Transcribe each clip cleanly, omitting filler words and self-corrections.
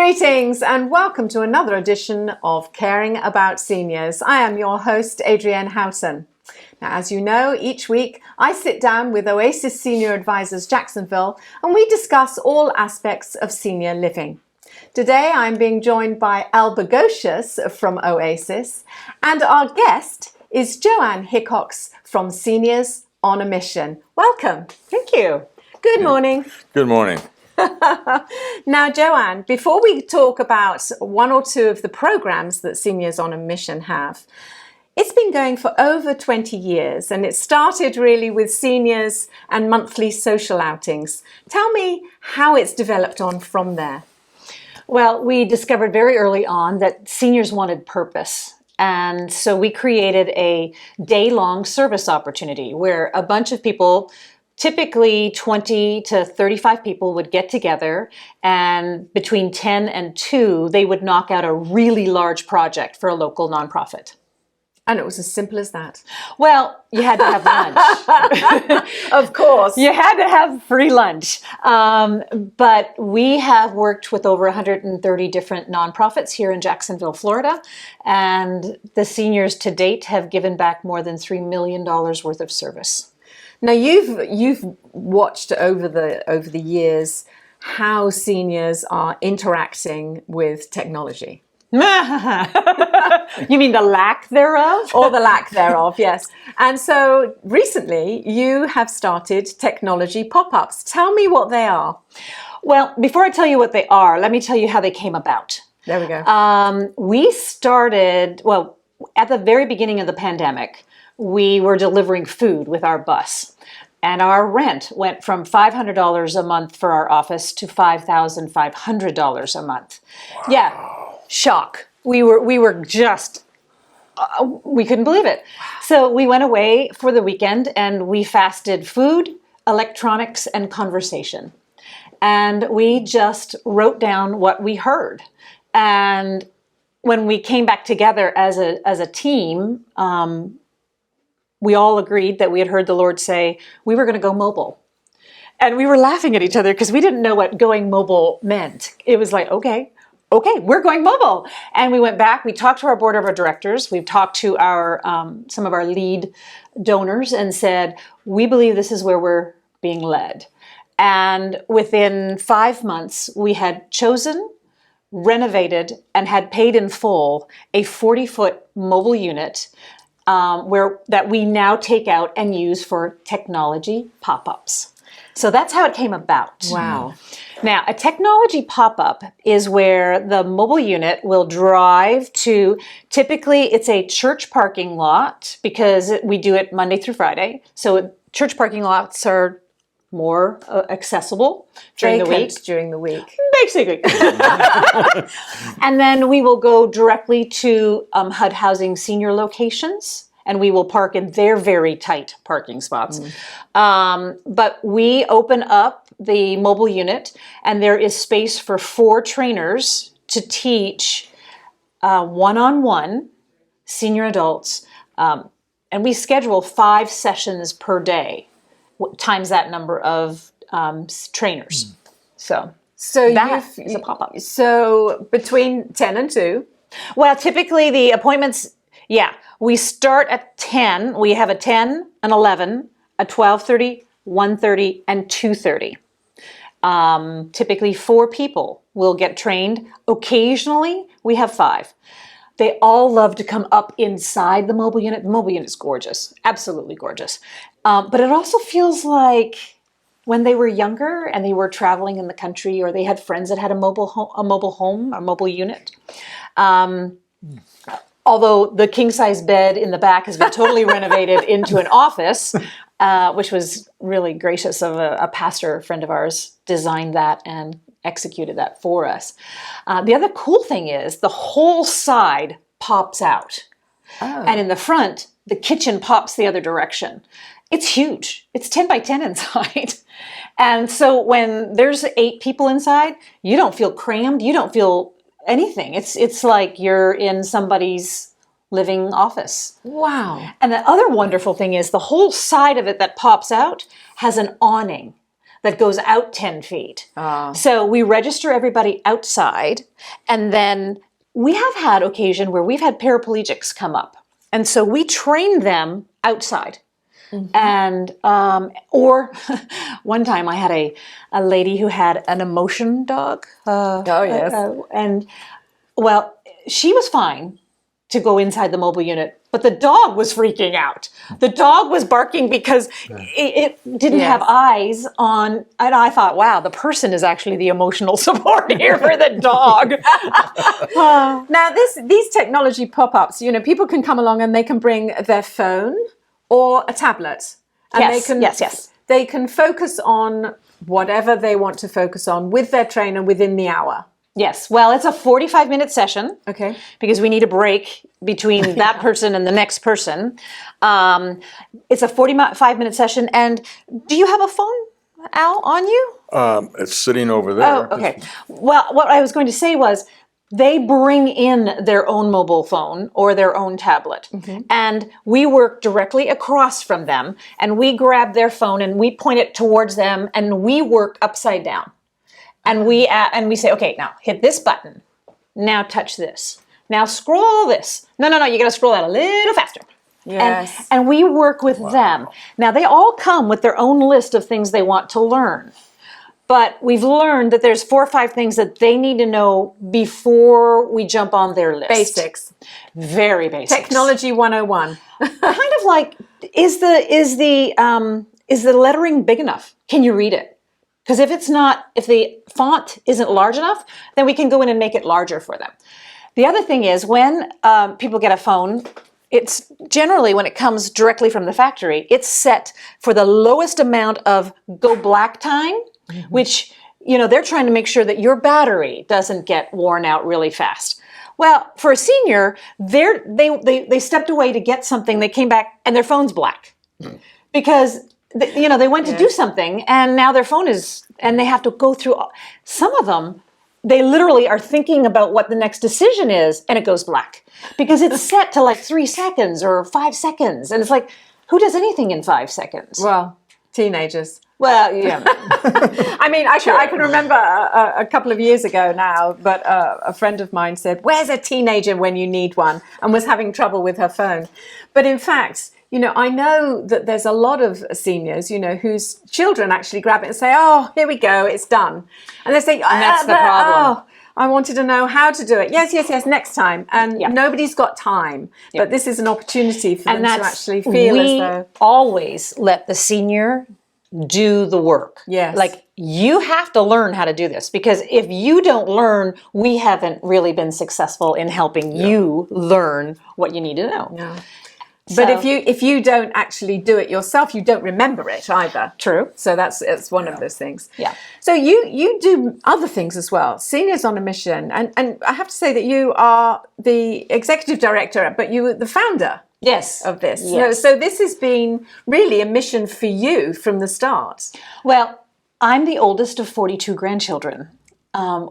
Greetings and welcome to another edition of Caring About Seniors. I am your host, Adrienne Houghton. Now, as you know, each week I sit down with Oasis Senior Advisors Jacksonville and we discuss all aspects of senior living. Today I'm being joined by Alba Gocius from Oasis, and our guest is Joanne Hickox from Seniors on a Mission. Welcome. Thank you. Good morning. Good morning. Now, Joanne, before we talk about one or two of the programs that Seniors on a Mission have, it's been going for over 20 years and it started really with seniors and monthly social outings. Tell me how it's developed on from there. Well, we discovered very early on that seniors wanted purpose. And so we created a day-long service opportunity where a bunch of people, typically 20 to 35 people, would get together, and between 10 and 2, they would knock out a really large project for a local nonprofit. And it was as simple as that. Well, you had to have lunch. Of course. You had to have free lunch. But we have worked with over 130 different nonprofits here in Jacksonville, Florida. And the seniors to date have given back more than $3 million worth of service. Now you've watched over the years how seniors are interacting with technology. You mean the lack thereof? Or the lack thereof, yes. And so recently you have started technology pop-ups. Tell me what they are. Well, before I tell you what they are, let me tell you how they came about. There we go. We started, well, at the very beginning of the pandemic, we were delivering food with our bus. And our rent went from $500 a month for our office to $5,500 a month. Wow. Yeah, shock. We were just, we couldn't believe it. So we went away for the weekend and we fasted food, electronics, and conversation. And we just wrote down what we heard. And when we came back together as a team, we all agreed that we had heard the Lord say we were going to go mobile. And we were laughing at each other because we didn't know what going mobile meant. It was like, okay, we're going mobile. And we went back, we talked to our board of directors, we've talked to our some of our lead donors and said, we believe this is where we're being led. And within 5 months, we had chosen, renovated, and had paid in full a 40-foot mobile unit that we now take out and use for technology pop-ups. So that's how it came about. Wow. Now, a technology pop-up is where the mobile unit will drive to, typically it's a church parking lot because we do it Monday through Friday. So church parking lots are more accessible during the week. During the week. Basically. And then we will go directly to HUD Housing senior locations, and we will park in their very tight parking spots. But we open up the mobile unit, and there is space for 4 trainers to teach one-on-one senior adults. And we schedule 5 sessions per day, times that number of trainers. So that is a pop-up. So between 10 and 2? Well, typically the appointments, we start at 10. We have a 10, an 11, a 12:30, 1:30, and 2:30. Typically 4 people will get trained. Occasionally we have 5. They all love to come up inside the mobile unit. The mobile unit is gorgeous, absolutely gorgeous. But it also feels like when they were younger and they were traveling in the country, or they had friends that had a mobile unit. Although the king-size bed in the back has been totally renovated into an office, which was really gracious of a pastor friend of ours designed that and executed that for us. The other cool thing is the whole side pops out. Oh. And in the front, the kitchen pops the other direction. It's huge. It's 10 by 10 inside. And so when there's 8 people inside, you don't feel crammed. You don't feel anything. It's like you're in somebody's living office. Wow. And the other wonderful thing is the whole side of it that pops out has an awning. that goes out 10 feet. So we register everybody outside, and then we have had occasion where we've had paraplegics come up. And so we train them outside. And, or one time I had a lady who had an emotion dog. And, well, she was fine to go inside the mobile unit, but the dog was freaking out. The dog was barking because it didn't have eyes on, and I thought, wow, the person is actually the emotional support here for the dog. Now, these technology pop-ups, people can come along and they can bring their phone or a tablet. And they can focus on whatever they want to focus on with their trainer within the hour. Yes. Well, it's a 45-minute session. Okay. Because we need a break between that person and the next person. It's a 45-minute session. And do you have a phone, Al, on you? It's sitting over there. Oh, okay. Well, what I was going to say was they bring in their own mobile phone or their own tablet. And we work directly across from them. And we grab their phone and we point it towards them and we work upside down. And we say, okay, now hit this button. Now touch this. Now scroll this. No, you got to scroll that a little faster. Yes. And we work with them. Now they all come with their own list of things they want to learn. But we've learned that there's 4 or 5 things that they need to know before we jump on their list. Basics. Very basic. Technology 101. Kind of like, is the lettering big enough? Can you read it? Because if the font isn't large enough, then we can go in and make it larger for them. The other thing is when people get a phone, it's generally when it comes directly from the factory, it's set for the lowest amount of go black time, which, they're trying to make sure that your battery doesn't get worn out really fast. Well, for a senior, they stepped away to get something, they came back and their phone's black. Because they went to do something and now their phone is, and they have to go through, some of them, they literally are thinking about what the next decision is and it goes black because it's set to like 3 seconds or 5 seconds. And it's like, who does anything in 5 seconds? Well, teenagers. Well, yeah. I mean, I can remember a couple of years ago now, but a friend of mine said, where's a teenager when you need one? And was having trouble with her phone. But in fact, I know that there's a lot of seniors, whose children actually grab it and say, oh, here we go, it's done. And they say, and that's the problem. I wanted to know how to do it. Yes, next time. And nobody's got time. But this is an opportunity for them to actually feel as though... We always let the senior do the work. Yes. Like, you have to learn how to do this because if you don't learn, we haven't really been successful in helping you learn what you need to know. Yeah. But if you don't actually do it yourself, you don't remember it either. True. So it's one of those things. Yeah. So you do other things as well. Seniors on a Mission, and I have to say that you are the executive director, but you were the founder. Yes. Of this. Yes. So this has been really a mission for you from the start. Well, I'm the oldest of 42 grandchildren.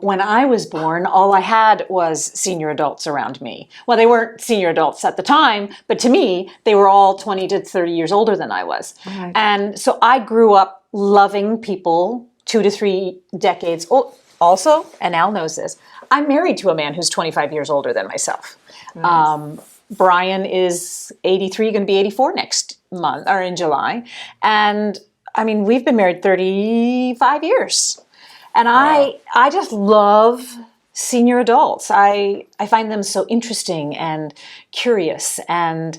When I was born, all I had was senior adults around me. Well, they weren't senior adults at the time, but to me, they were all 20 to 30 years older than I was. Right. And so I grew up loving people 2 to 3 decades. Also, and Al knows this, I'm married to a man who's 25 years older than myself. Nice. Brian is 83, going to be 84 next month, or in July. And I mean, we've been married 35 years. And wow. I just love senior adults. I find them so interesting and curious and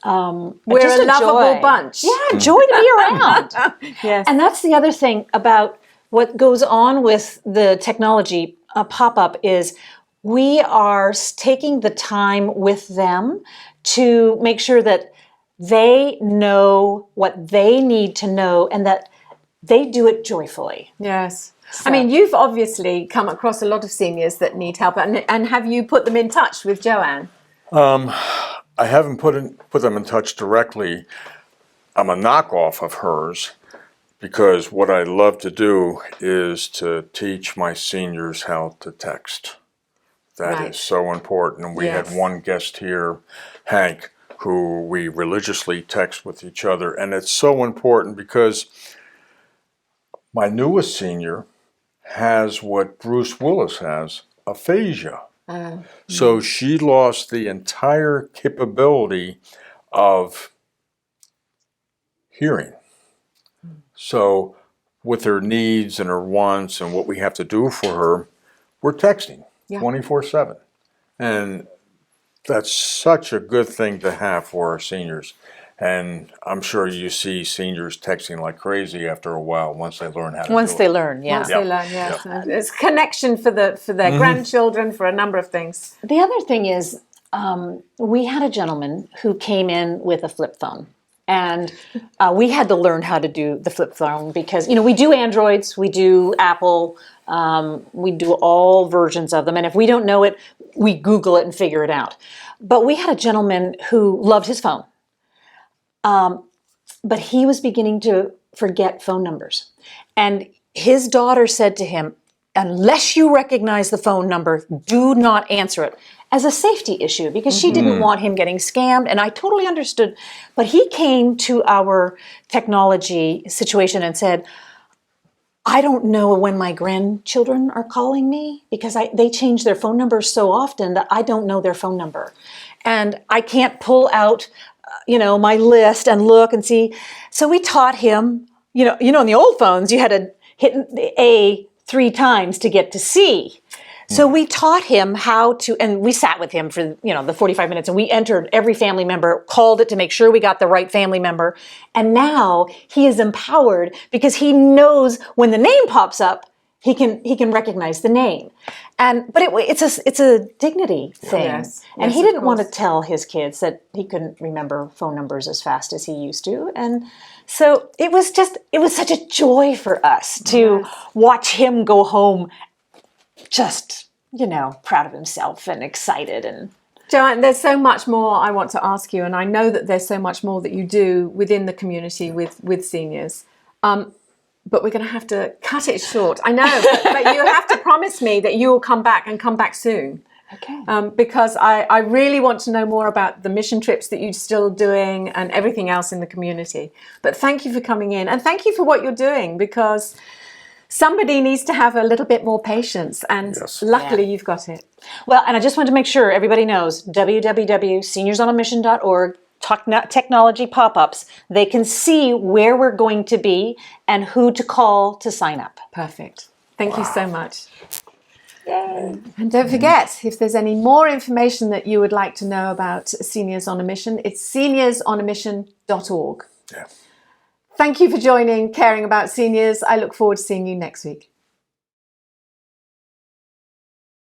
we're just a lovable bunch. Yeah, joy to be around. Yes. And that's the other thing about what goes on with the technology pop-up is we are taking the time with them to make sure that they know what they need to know and that they do it joyfully. Yes. So. I mean, you've obviously come across a lot of seniors that need help, and have you put them in touch with Joanne? I haven't put them in touch directly. I'm a knockoff of hers because what I love to do is to teach my seniors how to text. That is so important. And we had one guest here, Hank, who we religiously text with each other. And it's so important because My newest senior has what Bruce Willis has, aphasia. So she lost the entire capability of hearing. So with her needs and her wants and what we have to do for her, we're texting 24/7. And that's such a good thing to have for our seniors. And I'm sure you see seniors texting like crazy after a while once they learn how to Once do they it. learn, yeah. Once they learn, yes. It's connection for their grandchildren, for a number of things. The other thing is, we had a gentleman who came in with a flip phone. And we had to learn how to do the flip phone because, we do Androids, we do Apple, we do all versions of them. And if we don't know it, we Google it and figure it out. But we had a gentleman who loved his phone. But he was beginning to forget phone numbers. And his daughter said to him, unless you recognize the phone number, do not answer it, as a safety issue, because she didn't want him getting scammed. And I totally understood. But he came to our technology situation and said, I don't know when my grandchildren are calling me because they change their phone numbers so often that I don't know their phone number. And I can't pull out my list and look and see. So we taught him, in the old phones, you had to hit the A 3 times to get to C. So we taught him how to, and we sat with him for, the 45 minutes, and we entered every family member, called it to make sure we got the right family member. And now he is empowered because he knows when the name pops up, he can recognize the name. But it's a dignity thing. Yes. And Yes, he of didn't want to course. tell his kids that he couldn't remember phone numbers as fast as he used to. And so it was such a joy for us to watch him go home just, proud of himself and excited. And Joanne, there's so much more I want to ask you, and I know that there's so much more that you do within the community with seniors. But we're going to have to cut it short. I know, but you have to promise me that you will come back soon. okay. Because I really want to know more about the mission trips that you're still doing and everything else in the community. But thank you for coming in, and thank you for what you're doing, because somebody needs to have a little bit more patience, and luckily you've got it. Well, and I just wanted to make sure everybody knows www.seniorsonAmission.org, technology pop-ups. They can see where we're going to be and who to call to sign up. Perfect. Thank you so much. Yay. And don't forget, if there's any more information that you would like to know about Seniors on a Mission, it's seniorsOnAmission.org. Yeah. Thank you for joining Caring About Seniors. I look forward to seeing you next week.